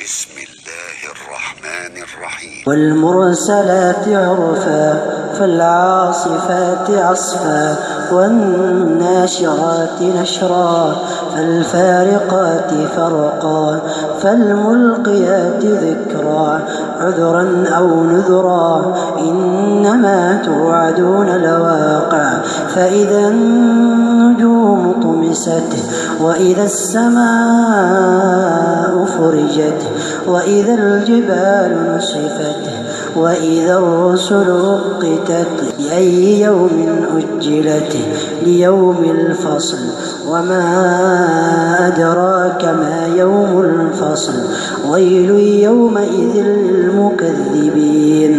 بسم الله الرحمن الرحيم. والمرسلات عرفا فالعاصفات عصفا والناشرات نشرا فالفارقات فرقا فالملقيات ذكرا عذرا أو نذرا إنما توعدون لواقع فإذا النجوم طمست وإذا السماء فرجت وإذا الجبال نسفت وإذا الرسل أقتت لأي يوم أجلت ليوم الفصل وما أدراك ما يوم الفصل ويل يومئذ للمكذبين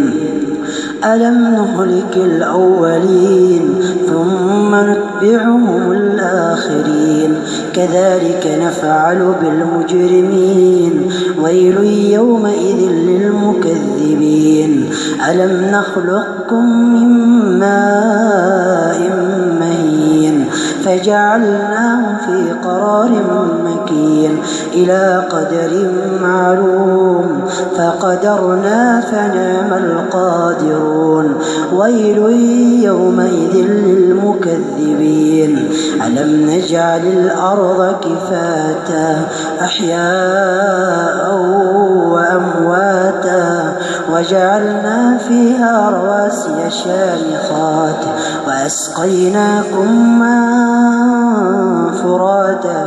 ألم نهلك الأولين ثم نتبعهم الآخرين كذلك نفعل بالمجرمين ويل يومئذ للمكذبين ألم نخلقكم من ماء مهين فجعلناه في قرار مكين إلى قدر معلوم فقدرنا فنعم القادرون ويل يومئذ للمكذبين ألم نجعل الأرض كفاتا أحياء وأمواتا وجعلنا فيها رواسي شامخات وأسقيناكم ماء فراتا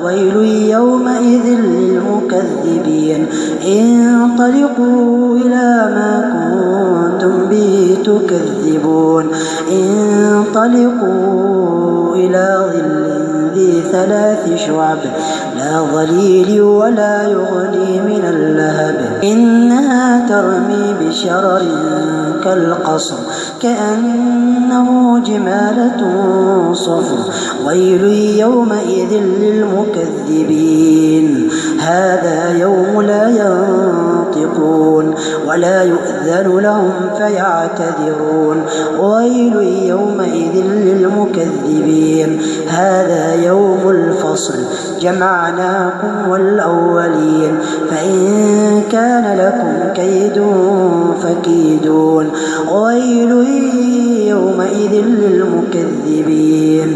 ويل يومئذ للمكذبين انطلقوا إلى ما كنتم به تكذبون انطلقوا إلى ظل ذي 3 شعب لا ظليل ولا يغني من اللهب إنها ترمي بشرر كالقصر كأنه جمالة صفر ويل يومئذ للمكذبين هذا يوم لا ينطقون ولا يؤذن لهم فيعتذرون ويل يومئذ للمكذبين هذا يوم الفصل جمعناكم والأولين فإن كان لكم كيد فكيدون ويل يومئذ للمكذبين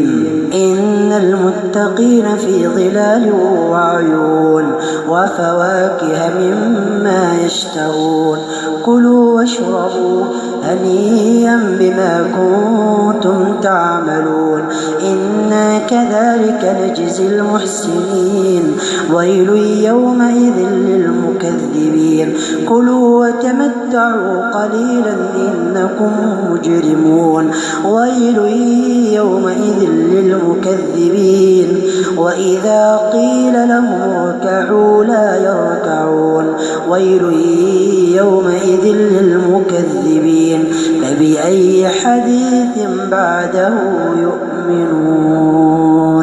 إن المتقين في ظلال وعيون وفواكه مما يشتهون كلوا واشربوا هنيئا بما كنتم تعملون إنا كذلك نجزي المحسنين ويل يومئذ للمكذبين كلوا وتمتعوا قليلا إنكم مجرمون ويل يومئذ للمكذبين وإذا قيل لهم اركعوا لا يركعون ويل يومئذ للمكذبين فبأي حديث بعده يؤمنون.